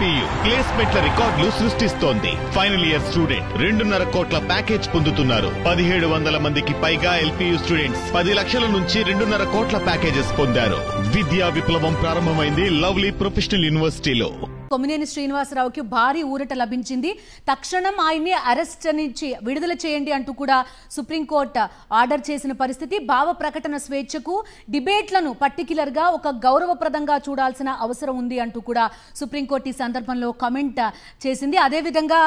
LPU ప్లేస్మెంట్ల రికార్డులు సృష్టిస్తోంది. Final year student 2.5 కోట్ల ప్యాకేజ్ పొందుతున్నారు. 1700 మందికి పైగా ఎల్పీయూ స్టూడెంట్స్ 10 లక్షల నుంచి 2.5 కోట్ల ప్యాకేజెస్ పొందారు. విద్యా విప్లవం ప్రారంభమైంది లవ్లీ ప్రొఫెషనల్ యూనివర్సిటీలో. కొమ్మినేని శ్రీనివాసరావుకి భారీ ఊరట లభించింది. తక్షణం ఆయన్ని అరెస్ట్ నుంచి విడుదల చేయండి అంటూ కూడా సుప్రీంకోర్టు ఆర్డర్ చేసిన పరిస్థితి. భావ ప్రకటన స్వేచ్ఛకు డిబేట్లను పర్టిక్యులర్ గా ఒక గౌరవప్రదంగా చూడాల్సిన అవసరం ఉంది అంటూ కూడా సుప్రీంకోర్టు ఈ సందర్భంలో కామెంట్ చేసింది. అదేవిధంగా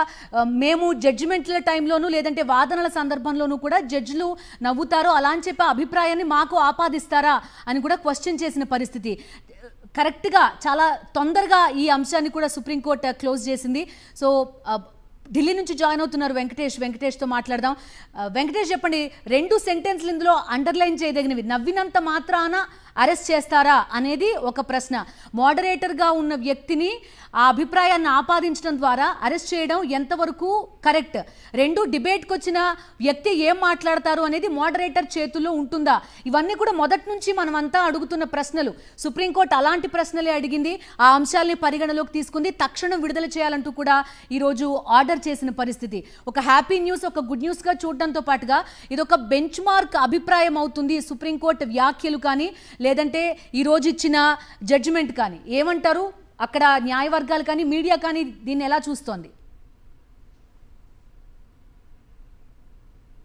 మేము జడ్జిమెంట్ల టైంలోనూ లేదంటే వాదనల సందర్భంలోనూ కూడా జడ్జిలు నవ్వుతారో అలా అని చెప్పే అభిప్రాయాన్ని మాకు ఆపాదిస్తారా అని కూడా క్వశ్చన్ చేసిన పరిస్థితి. కరెక్ట్గా చాలా తొందరగా ఈ అంశాన్ని కూడా సుప్రీంకోర్టు క్లోజ్ చేసింది. సో ఢిల్లీ నుంచి జాయిన్ అవుతున్నారు వెంకటేష్తో మాట్లాడదాం. వెంకటేష్ చెప్పండి, 2 సెంటెన్స్లు ఇందులో అండర్లైన్ చేయదగినవి. నవ్వినంత మాత్రాన అరెస్ట్ చేస్తారా అనేది ఒక ప్రశ్న. మోడరేటర్గా ఉన్న వ్యక్తిని ఆ అభిప్రాయాన్ని ఆపాదించడం ద్వారా అరెస్ట్ చేయడం ఎంతవరకు కరెక్ట్? 2 డిబేట్కి వచ్చిన వ్యక్తి ఏం మాట్లాడతారు అనేది మోడరేటర్ చేతుల్లో ఉంటుందా? ఇవన్నీ కూడా మొదటి నుంచి మనమంతా అడుగుతున్న ప్రశ్నలు. సుప్రీంకోర్టు అలాంటి ప్రశ్నలే అడిగింది, ఆ అంశాలని పరిగణలోకి తీసుకుంది, తక్షణం విడుదల చేయాలంటూ కూడా ఈరోజు ఆర్డర్ చేసిన పరిస్థితి. ఒక హ్యాపీ న్యూస్, ఒక గుడ్ న్యూస్గా చూడడంతో పాటుగా ఇదొక బెంచ్ మార్క్ అభిప్రాయం అవుతుంది. సుప్రీంకోర్టు వ్యాఖ్యలు కానీ లేదంటే ఈరోజు ఇచ్చిన జడ్జిమెంట్ కానీ ఏమంటారు? అక్కడ న్యాయవర్గాలు కానీ మీడియా కానీ దీన్ని ఎలా చూస్తోంది?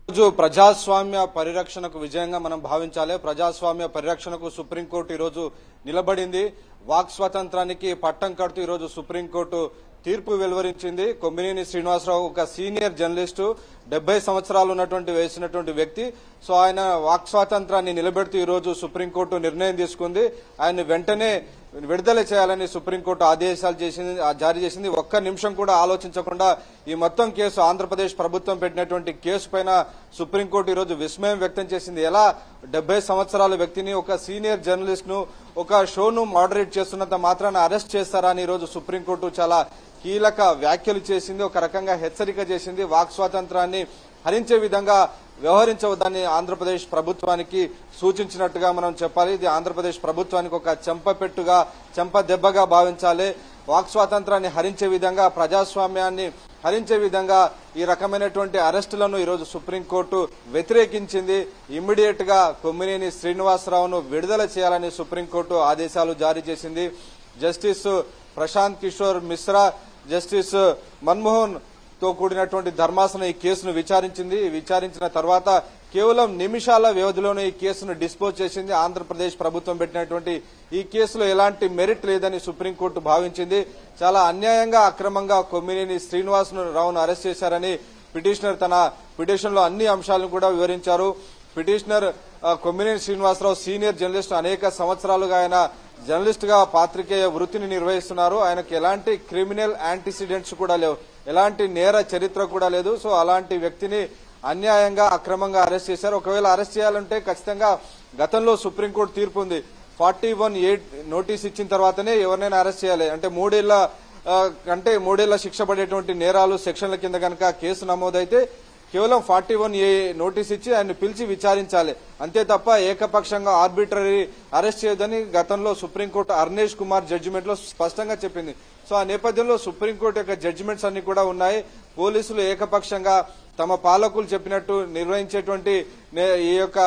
రోజు ప్రజాస్వామ్య పరిరక్షణకు విజయంగా మనం భావించాలి. ప్రజాస్వామ్య పరిరక్షణకు సుప్రీంకోర్టు ఈరోజు నిలబడింది. వాక్ స్వాతంత్రానికి పట్టం కడుతూ ఈరోజు సుప్రీంకోర్టు తీర్పు వెలువరించింది. కొమ్మినేని శ్రీనివాసరావు ఒక సీనియర్ జర్నలిస్టు, 70 సంవత్సరాలు ఉన్నటువంటి వేసినటువంటి వ్యక్తి. సో ఆయన వాక్ స్వాతంత్రాన్ని నిలబెడుతూ ఈరోజు సుప్రీంకోర్టు నిర్ణయం తీసుకుంది. ఆయన వెంటనే విడుదల చేయాలని సుప్రీంకోర్టు ఆదేశాలు జారీ చేసింది. ఒక్క నిమిషం కూడా ఆలోచించకుండా ఈ మొత్తం కేసు, ఆంధ్రప్రదేశ్ ప్రభుత్వం పెట్టినటువంటి కేసు పైన సుప్రీంకోర్టు ఈరోజు విస్మయం వ్యక్తం చేసింది. ఎలా 70 సంవత్సరాల వ్యక్తిని, ఒక సీనియర్ జర్నలిస్ట్ ను, ఒక షోను మోడరేట్ చేస్తున్నంత మాత్రాన అరెస్ట్ చేస్తారా అని ఈరోజు సుప్రీంకోర్టు చాలా కీలక వ్యాఖ్యలు చేసింది. ఒక రకంగా హెచ్చరిక చేసింది. వాక్ స్వాతంత్రాన్ని హరించే విధంగా వ్యవహరించవద్దని ఆంధ్రప్రదేశ్ ప్రభుత్వానికి సూచించినట్టుగా మనం చెప్పాలి. ఇది ఆంధ్రప్రదేశ్ ప్రభుత్వానికి ఒక చెంపపెట్టుగా, చెంపదెబ్బగా భావించాలి. వాక్ స్వాతంత్రాన్ని హరించే విధంగా, ప్రజాస్వామ్యాన్ని హరించే విధంగా ఈ రకమైనటువంటి అరెస్టులను ఈరోజు సుప్రీంకోర్టు వ్యతిరేకించింది. ఇమ్మీడియట్ గా కొమ్మినేని శ్రీనివాసరావును విడుదల చేయాలని సుప్రీంకోర్టు ఆదేశాలు జారీ చేసింది. జస్టిస్ ప్రశాంత్ కిషోర్ మిశ్రా, జస్టిస్ మన్మోహన్ తో కూడినటువంటి ధర్మాసనం ఈ కేసును విచారించింది. విచారించిన తర్వాత కేవలం నిమిషాల వ్యవధిలోనే ఈ కేసును డిస్పోజ్ చేసింది. ఆంధ్రప్రదేశ్ ప్రభుత్వం పెట్టినటువంటి ఈ కేసులో ఎలాంటి మెరిట్ లేదని సుప్రీంకోర్టు భావించింది. చాలా అన్యాయంగా, అక్రమంగా కొమ్మినేని శ్రీనివాసరావును అరెస్ట్ చేశారని పిటిషనర్ తన పిటిషన్ లో అన్ని అంశాలను కూడా వివరించారు. Petitioner Kommineni Srinivasarao senior journalist, అనేక సంవత్సరాలుగా ఆయన జర్నలిస్ట్ గా పాత్రికేయ వృత్తిని నిర్వహిస్తున్నారు. ఆయనకు ఎలాంటి క్రిమినల్ యాంటిసిడెంట్స్ కూడా లేవు, ఎలాంటి నేర చరిత్ర కూడా లేదు. సో అలాంటి వ్యక్తిని అన్యాయంగా, అక్రమంగా అరెస్ట్ చేశారు. ఒకవేళ అరెస్ట్ చేయాలంటే ఖచ్చితంగా గతంలో సుప్రీంకోర్టు తీర్పు ఉంది. 41A నోటీస్ ఇచ్చిన తర్వాతనే ఎవరినైనా అరెస్ట్ చేయాలి. అంటే 3 ఏళ్ల శిక్ష పడేటువంటి నేరాలు సెక్షన్ల కింద కనుక కేసు నమోదైతే కేవలం 41A నోటీస్ ఇచ్చి ఆయన పిలిచి విచారించాలి. అంతే తప్ప ఏకపక్షంగా ఆర్బిట్రరీ అరెస్ట్ చేయదని గతంలో సుప్రీంకోర్టు అర్నేష్ కుమార్ జడ్జిమెంట్ లో స్పష్టంగా చెప్పింది. సో ఆ నేపథ్యంలో సుప్రీంకోర్టు యొక్క జడ్జిమెంట్స్ అన్ని కూడా ఉన్నాయి. పోలీసులు ఏకపక్షంగా తమ పాలకులు చెప్పినట్టు నిర్వహించేటువంటి ఈ యొక్క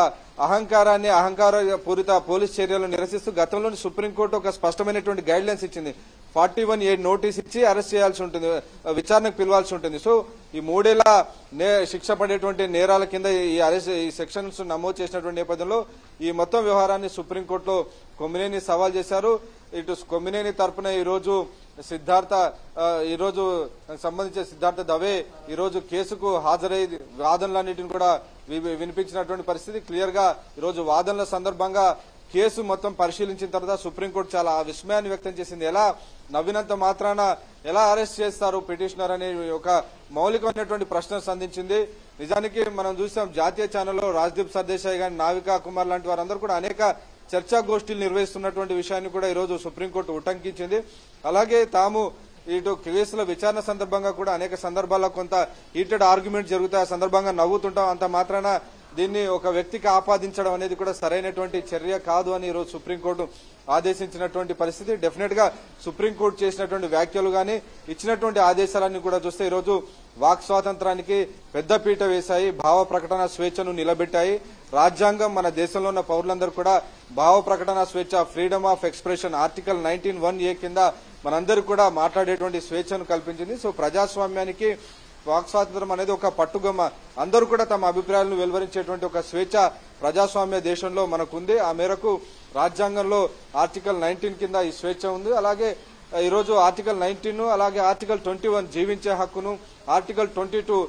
అహంకార పూరిత పోలీస్ చర్యలను నిరసిస్తూ గతంలో సుప్రీంకోర్టు ఒక స్పష్టమైనటువంటి గైడ్ లైన్స్ ఇచ్చింది. 41A నోటీస్ ఇచ్చి అరెస్ట్ చేయాల్సి ఉంటుంది, విచారణకు పిలవాల్సి ఉంటుంది. సో ఈ 3 ఏళ్ల శిక్ష పడేటువంటి నేరాల కింద ఈ సెక్షన్స్ నమోదు చేసినటువంటి నేపథ్యంలో ఈ మొత్తం వ్యవహారాన్ని సుప్రీంకోర్టులో కొమ్మినేని సవాల్ చేశారు. ఇటు కొమ్మినేని తరపున ఈరోజు సంబంధించిన సిద్ధార్థ దవే ఈరోజు కేసుకు హాజరై వాదనలన్నింటిని కూడా వినిపించినటువంటి పరిస్థితి. క్లియర్ గా ఈరోజు వాదనల సందర్భంగా కేసు మొత్తం పరిశీలించిన తర్వాత సుప్రీంకోర్టు చాలా విస్మయాన్ని వ్యక్తం చేసింది. ఎలా నవ్వినంత మాత్రాన ఎలా అరెస్ట్ చేస్తారు పిటిషనర్ అనే ఒక మౌలికమైనటువంటి ప్రశ్న సంధించింది. నిజానికి మనం చూసాం జాతీయ ఛానల్లో రాజ్దీప్ సర్దేశాయ్ గాని, నావికా కుమార్ లాంటి వారందరూ కూడా అనేక చర్చా గోష్ఠీలు నిర్వహిస్తున్నటువంటి విషయాన్ని కూడా ఈరోజు సుప్రీంకోర్టు ఉటంకించింది. అలాగే తాము ఇటు కేసుల విచారణ సందర్భంగా కూడా అనేక సందర్భాల్లో కొంత హీటెడ్ ఆర్గ్యుమెంట్ జరుగుతాయి, ఆ సందర్భంగా నవ్వుతుంటాం, అంత మాత్రాన దీన్ని ఒక వ్యక్తికి ఆపాదించడం అనేది కూడా సరైనటువంటి చర్య కాదు అని ఈరోజు సుప్రీంకోర్టు ఆదేశించినటువంటి పరిస్థితి. డెఫినెట్ గా సుప్రీంకోర్టు చేసినటువంటి వ్యాఖ్యలు గానీ ఇచ్చినటువంటి ఆదేశాలన్నీ కూడా చూస్తే ఈరోజు వాక్ స్వాతంత్రానికి పెద్దపీట వేశాయి, భావ ప్రకటన స్వేచ్ఛను నిలబెట్టాయి. రాజ్యాంగం మన దేశంలో ఉన్న పౌరులందరూ కూడా భావ ప్రకటన స్వేచ్ఛ, freedom of expression article 19(1)(a) కింద మనందరూ కూడా మాట్లాడేటువంటి స్వేచ్ఛను కల్పించింది. సో ప్రజాస్వామ్యానికి వాక్ స్వాతంత్రం అనేది ఒక పట్టుగొమ్మ. అందరూ కూడా తమ అభిప్రాయాలను వెలువరించేటువంటి ఒక స్వేచ్ఛ ప్రజాస్వామ్య దేశంలో మనకుంది. ఆ మేరకు రాజ్యాంగంలో ఆర్టికల్ 19 కింద ఈ స్వేచ్ఛ ఉంది. అలాగే ఈరోజు ఆర్టికల్ 19 అలాగే ఆర్టికల్ 21 జీవించే హక్కును, ఆర్టికల్ 22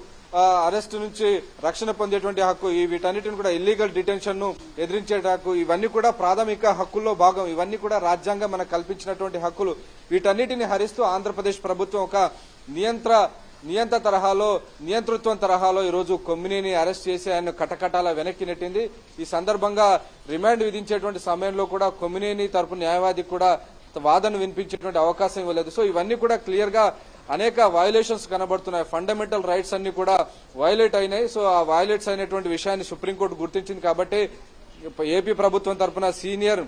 అరెస్ట్ నుంచి రక్షణ పొందేటువంటి హక్కు, వీటన్నిటిని కూడా ఇల్లీగల్ డిటెన్షన్ ను ఎదిరించే హక్కు, ఇవన్నీ కూడా ప్రాథమిక హక్కుల్లో భాగం. ఇవన్నీ కూడా రాజ్యాంగం మనకు కల్పించినటువంటి హక్కులు. వీటన్నిటిని హరిస్తూ ఆంధ్రప్రదేశ్ ప్రభుత్వం ఒక నియంతృత్వం తరహాలో ఈరోజు కొమ్మినేని అరెస్ట్ చేసి ఆయన కటకటాల వెనక్కి నెట్టింది. ఈ సందర్భంగా రిమాండ్ విధించేటువంటి సమయంలో కూడా కొమ్మినేని తరపు న్యాయవాదికి కూడా వాదన వినిపించేటువంటి అవకాశం ఇవ్వలేదు. సో ఇవన్నీ కూడా క్లియర్ గా అనేక వయలేషన్స్ కనబడుతున్నాయి. ఫండమెంటల్ రైట్స్ అన్ని కూడా వయలేట్ అయినాయి. సో ఆ వయలేట్స్ అయినటువంటి విషయాన్ని సుప్రీంకోర్టు గుర్తించింది. కాబట్టి ఏపీ ప్రభుత్వం తరఫున సీనియర్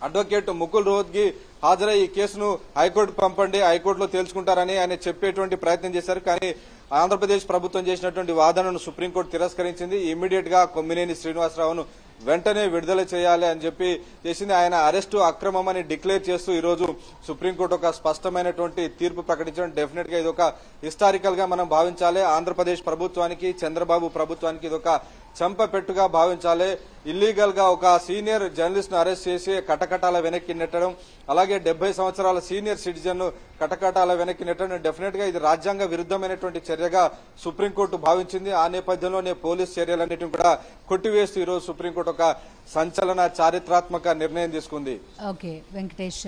అడ్వకేట్ ముకుల్ రోహత్గి హాజరై ఈ కేసును హైకోర్టుకు పంపండి, హైకోర్టులో తేల్చుకుంటారని ఆయన చెప్పేటువంటి ప్రయత్నం చేశారు. కానీ ఆంధ్రప్రదేశ్ ప్రభుత్వం చేసినటువంటి వాదనను సుప్రీంకోర్టు తిరస్కరించింది. ఇమ్మీడియట్ గా కొమ్మినేని శ్రీనివాసరావును వెంటనే విడుదల చేయాలి అని చెప్పి చేసింది. ఆయన అరెస్టు అక్రమమని డిక్లేర్ చేస్తూ ఈ రోజు సుప్రీంకోర్టు ఒక స్పష్టమైనటువంటి తీర్పు ప్రకటించడం డెఫినెట్ గా ఇది ఒక హిస్టారికల్ గా మనం భావించాలి. ఆంధ్రప్రదేశ్ ప్రభుత్వానికి, చంద్రబాబు ప్రభుత్వానికి ఇది ఒక చంపపెట్టుగా భావించాలి. ఇల్లీగల్ గా ఒక సీనియర్ జర్నలిస్ట్ ను అరెస్ట్ చేసి కటకటాల వెనక్కి నెట్టడం, అలాగే 70 సంవత్సరాల సీనియర్ సిటిజన్ ను కటకటాల వెనక్కి నెట్టడం డెఫినెట్ గా ఇది రాజ్యాంగ విరుద్ధమైనటువంటి చర్యగా సుప్రీంకోర్టు భావించింది. ఆ నేపథ్యంలోనే పోలీస్ చర్యలన్నింటినీ కూడా కొట్టివేస్తూ ఈ రోజు సుప్రీంకోర్టు ఒక సంచలన చారిత్రాత్మక నిర్ణయం తీసుకుంది. ఓకే వెంకటేష్.